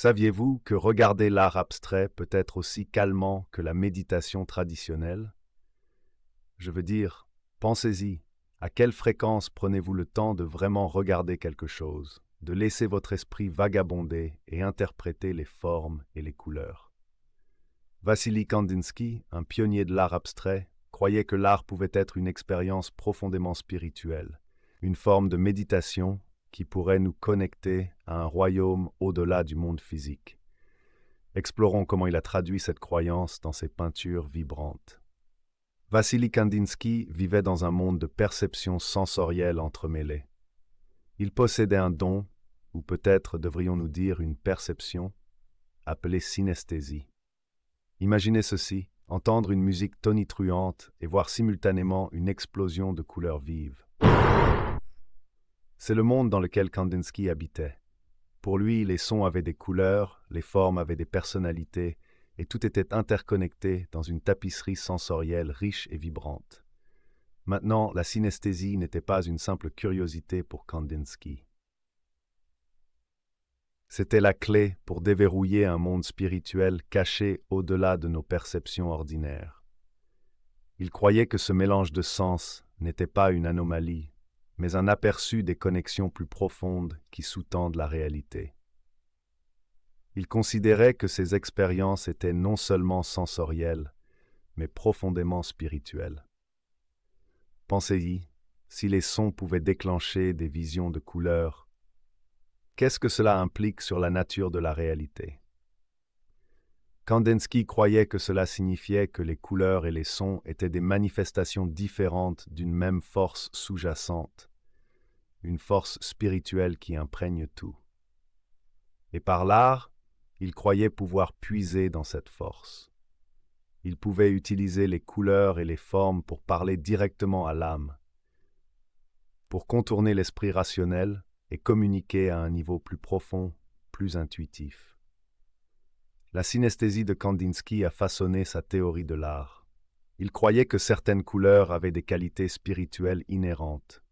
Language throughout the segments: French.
Saviez-vous que regarder l'art abstrait peut être aussi calmant que la méditation traditionnelle? Je veux dire, pensez-y, à quelle fréquence prenez-vous le temps de vraiment regarder quelque chose, de laisser votre esprit vagabonder et interpréter les formes et les couleurs? Vassily Kandinsky, un pionnier de l'art abstrait, croyait que l'art pouvait être une expérience profondément spirituelle, une forme de méditation qui pourrait nous connecter à un royaume au-delà du monde physique. Explorons comment il a traduit cette croyance dans ses peintures vibrantes. Vassily Kandinsky vivait dans un monde de perceptions sensorielles entremêlées. Il possédait un don, ou peut-être devrions-nous dire une perception, appelée synesthésie. Imaginez ceci, entendre une musique tonitruante et voir simultanément une explosion de couleurs vives. C'est le monde dans lequel Kandinsky habitait. Pour lui, les sons avaient des couleurs, les formes avaient des personnalités, et tout était interconnecté dans une tapisserie sensorielle riche et vibrante. Maintenant, la synesthésie n'était pas une simple curiosité pour Kandinsky. C'était la clé pour déverrouiller un monde spirituel caché au-delà de nos perceptions ordinaires. Il croyait que ce mélange de sens n'était pas une anomalie, mais un aperçu des connexions plus profondes qui sous-tendent la réalité. Il considérait que ces expériences étaient non seulement sensorielles, mais profondément spirituelles. Pensez-y, si les sons pouvaient déclencher des visions de couleurs, qu'est-ce que cela implique sur la nature de la réalité? Kandinsky croyait que cela signifiait que les couleurs et les sons étaient des manifestations différentes d'une même force sous-jacente, une force spirituelle qui imprègne tout. Et par l'art, il croyait pouvoir puiser dans cette force. Il pouvait utiliser les couleurs et les formes pour parler directement à l'âme, pour contourner l'esprit rationnel et communiquer à un niveau plus profond, plus intuitif. La synesthésie de Kandinsky a façonné sa théorie de l'art. Il croyait que certaines couleurs avaient des qualités spirituelles inhérentes.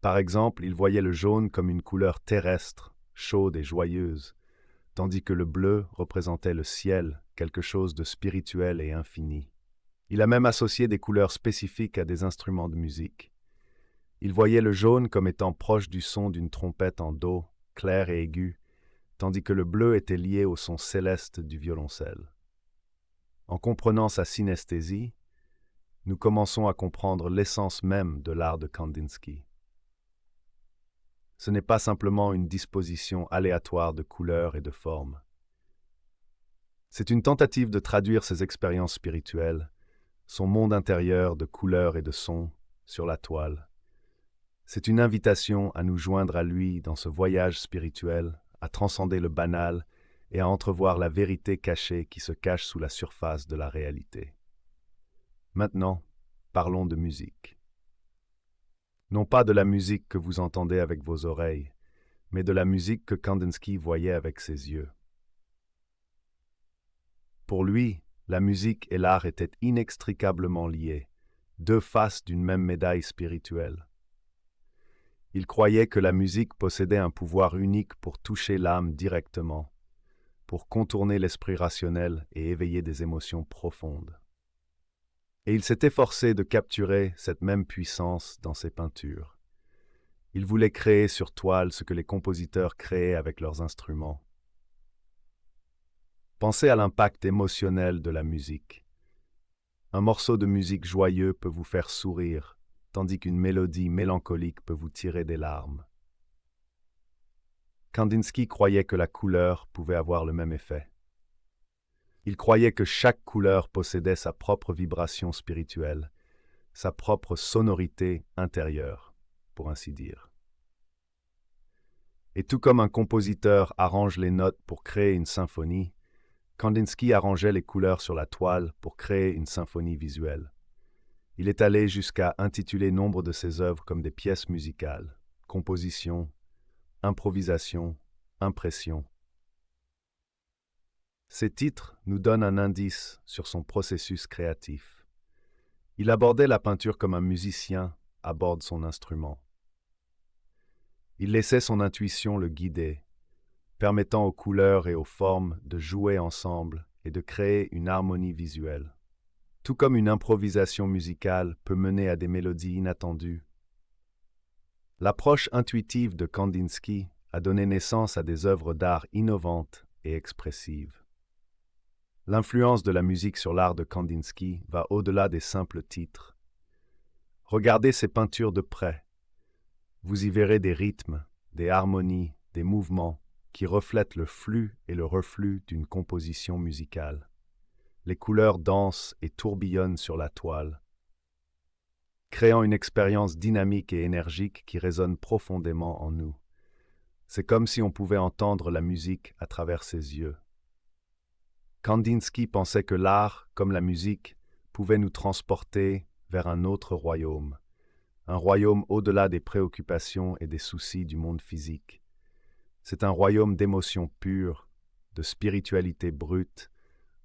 Par exemple, il voyait le jaune comme une couleur terrestre, chaude et joyeuse, tandis que le bleu représentait le ciel, quelque chose de spirituel et infini. Il a même associé des couleurs spécifiques à des instruments de musique. Il voyait le jaune comme étant proche du son d'une trompette en do, clair et aigu, tandis que le bleu était lié au son céleste du violoncelle. En comprenant sa synesthésie, nous commençons à comprendre l'essence même de l'art de Kandinsky. Ce n'est pas simplement une disposition aléatoire de couleurs et de formes. C'est une tentative de traduire ses expériences spirituelles, son monde intérieur de couleurs et de sons, sur la toile. C'est une invitation à nous joindre à lui dans ce voyage spirituel, à transcender le banal et à entrevoir la vérité cachée qui se cache sous la surface de la réalité. Maintenant, parlons de musique. Non pas de la musique que vous entendez avec vos oreilles, mais de la musique que Kandinsky voyait avec ses yeux. Pour lui, la musique et l'art étaient inextricablement liés, deux faces d'une même médaille spirituelle. Il croyait que la musique possédait un pouvoir unique pour toucher l'âme directement, pour contourner l'esprit rationnel et éveiller des émotions profondes. Et il s'est efforcé de capturer cette même puissance dans ses peintures. Il voulait créer sur toile ce que les compositeurs créaient avec leurs instruments. Pensez à l'impact émotionnel de la musique. Un morceau de musique joyeux peut vous faire sourire, tandis qu'une mélodie mélancolique peut vous tirer des larmes. Kandinsky croyait que la couleur pouvait avoir le même effet. Il croyait que chaque couleur possédait sa propre vibration spirituelle, sa propre sonorité intérieure, pour ainsi dire. Et tout comme un compositeur arrange les notes pour créer une symphonie, Kandinsky arrangeait les couleurs sur la toile pour créer une symphonie visuelle. Il est allé jusqu'à intituler nombre de ses œuvres comme des pièces musicales, composition, improvisation, impression. Ces titres nous donnent un indice sur son processus créatif. Il abordait la peinture comme un musicien aborde son instrument. Il laissait son intuition le guider, permettant aux couleurs et aux formes de jouer ensemble et de créer une harmonie visuelle. Tout comme une improvisation musicale peut mener à des mélodies inattendues, l'approche intuitive de Kandinsky a donné naissance à des œuvres d'art innovantes et expressives. L'influence de la musique sur l'art de Kandinsky va au-delà des simples titres. Regardez ses peintures de près. Vous y verrez des rythmes, des harmonies, des mouvements qui reflètent le flux et le reflux d'une composition musicale. Les couleurs dansent et tourbillonnent sur la toile, créant une expérience dynamique et énergique qui résonne profondément en nous. C'est comme si on pouvait entendre la musique à travers ses yeux. Kandinsky pensait que l'art, comme la musique, pouvait nous transporter vers un autre royaume, un royaume au-delà des préoccupations et des soucis du monde physique. C'est un royaume d'émotions pures, de spiritualité brute,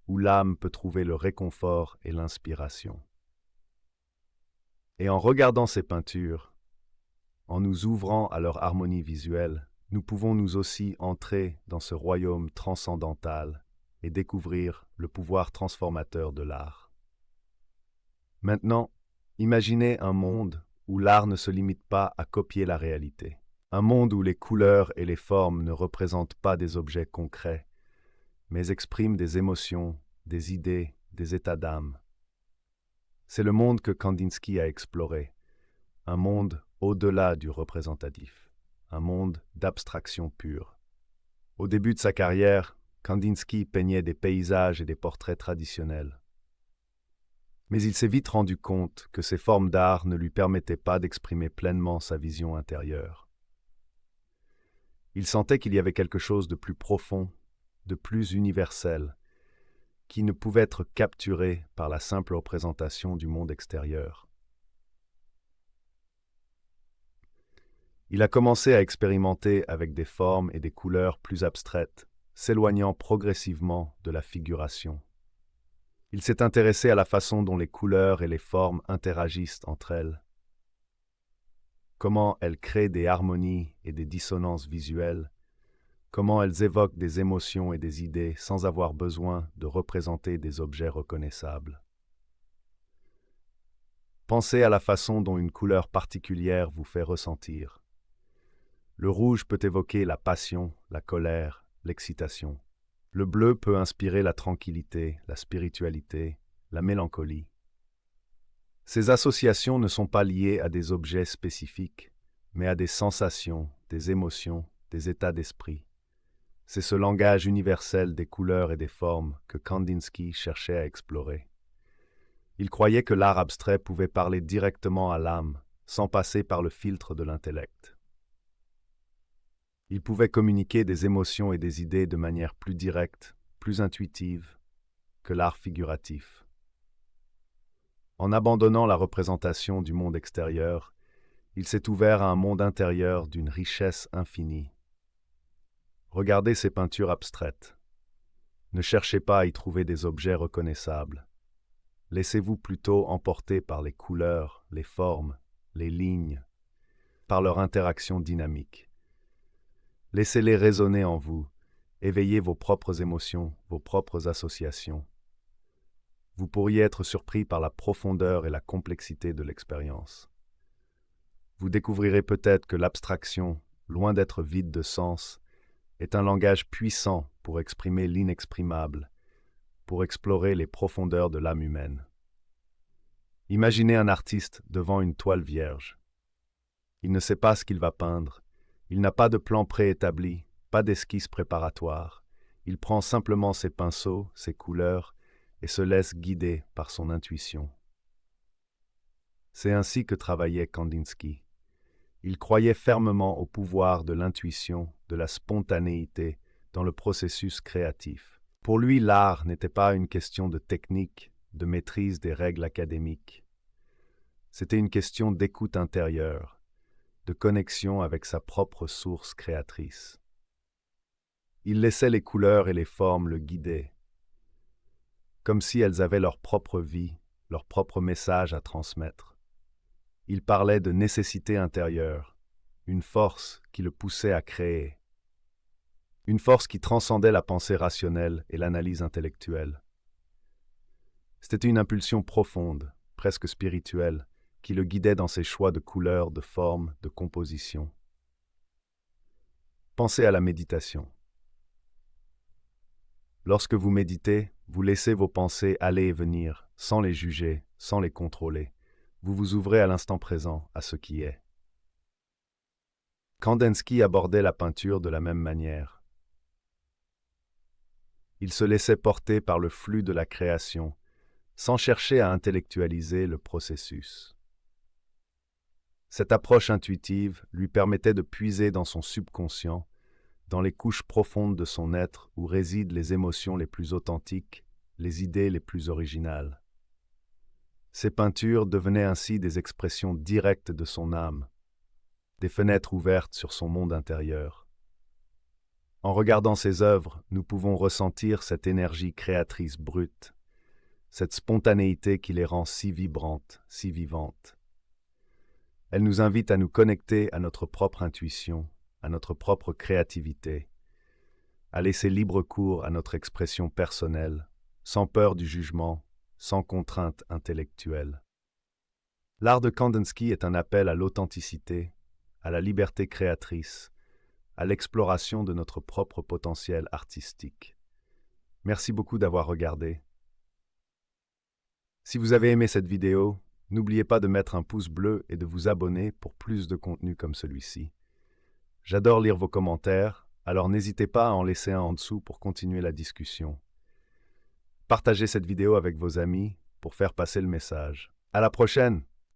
où l'âme peut trouver le réconfort et l'inspiration. Et en regardant ces peintures, en nous ouvrant à leur harmonie visuelle, nous pouvons nous aussi entrer dans ce royaume transcendantal et découvrir le pouvoir transformateur de l'art. Maintenant, imaginez un monde où l'art ne se limite pas à copier la réalité. Un monde où les couleurs et les formes ne représentent pas des objets concrets, mais expriment des émotions, des idées, des états d'âme. C'est le monde que Kandinsky a exploré, un monde au-delà du représentatif, un monde d'abstraction pure. Au début de sa carrière, Kandinsky peignait des paysages et des portraits traditionnels. Mais il s'est vite rendu compte que ces formes d'art ne lui permettaient pas d'exprimer pleinement sa vision intérieure. Il sentait qu'il y avait quelque chose de plus profond, de plus universel, qui ne pouvait être capturé par la simple représentation du monde extérieur. Il a commencé à expérimenter avec des formes et des couleurs plus abstraites, s'éloignant progressivement de la figuration. Il s'est intéressé à la façon dont les couleurs et les formes interagissent entre elles, comment elles créent des harmonies et des dissonances visuelles, comment elles évoquent des émotions et des idées sans avoir besoin de représenter des objets reconnaissables. Pensez à la façon dont une couleur particulière vous fait ressentir. Le rouge peut évoquer la passion, la colère, l'excitation. Le bleu peut inspirer la tranquillité, la spiritualité, la mélancolie. Ces associations ne sont pas liées à des objets spécifiques, mais à des sensations, des émotions, des états d'esprit. C'est ce langage universel des couleurs et des formes que Kandinsky cherchait à explorer. Il croyait que l'art abstrait pouvait parler directement à l'âme, sans passer par le filtre de l'intellect. Il pouvait communiquer des émotions et des idées de manière plus directe, plus intuitive que l'art figuratif. En abandonnant la représentation du monde extérieur, il s'est ouvert à un monde intérieur d'une richesse infinie. Regardez ces peintures abstraites. Ne cherchez pas à y trouver des objets reconnaissables. Laissez-vous plutôt emporter par les couleurs, les formes, les lignes, par leur interaction dynamique. Laissez-les résonner en vous, éveillez vos propres émotions, vos propres associations. Vous pourriez être surpris par la profondeur et la complexité de l'expérience. Vous découvrirez peut-être que l'abstraction, loin d'être vide de sens, est un langage puissant pour exprimer l'inexprimable, pour explorer les profondeurs de l'âme humaine. Imaginez un artiste devant une toile vierge. Il ne sait pas ce qu'il va peindre, il n'a pas de plan préétabli, pas d'esquisse préparatoire. Il prend simplement ses pinceaux, ses couleurs, et se laisse guider par son intuition. C'est ainsi que travaillait Kandinsky. Il croyait fermement au pouvoir de l'intuition, de la spontanéité dans le processus créatif. Pour lui, l'art n'était pas une question de technique, de maîtrise des règles académiques. C'était une question d'écoute intérieure, de connexion avec sa propre source créatrice. Il laissait les couleurs et les formes le guider, comme si elles avaient leur propre vie, leur propre message à transmettre. Il parlait de nécessité intérieure, une force qui le poussait à créer. une force qui transcendait la pensée rationnelle et l'analyse intellectuelle. C'était une impulsion profonde, presque spirituelle, qui le guidait dans ses choix de couleurs, de formes, de composition. Pensez à la méditation. Lorsque vous méditez, vous laissez vos pensées aller et venir, sans les juger, sans les contrôler. Vous vous ouvrez à l'instant présent, à ce qui est. Kandinsky abordait la peinture de la même manière. Il se laissait porter par le flux de la création, sans chercher à intellectualiser le processus. Cette approche intuitive lui permettait de puiser dans son subconscient, dans les couches profondes de son être où résident les émotions les plus authentiques, les idées les plus originales. Ses peintures devenaient ainsi des expressions directes de son âme, des fenêtres ouvertes sur son monde intérieur. En regardant ses œuvres, nous pouvons ressentir cette énergie créatrice brute, cette spontanéité qui les rend si vibrantes, si vivantes. Elle nous invite à nous connecter à notre propre intuition, à notre propre créativité, à laisser libre cours à notre expression personnelle, sans peur du jugement, sans contrainte intellectuelle. L'art de Kandinsky est un appel à l'authenticité, à la liberté créatrice, à l'exploration de notre propre potentiel artistique. Merci beaucoup d'avoir regardé. Si vous avez aimé cette vidéo, n'oubliez pas de mettre un pouce bleu et de vous abonner pour plus de contenu comme celui-ci. J'adore lire vos commentaires, alors n'hésitez pas à en laisser un en dessous pour continuer la discussion. Partagez cette vidéo avec vos amis pour faire passer le message. À la prochaine!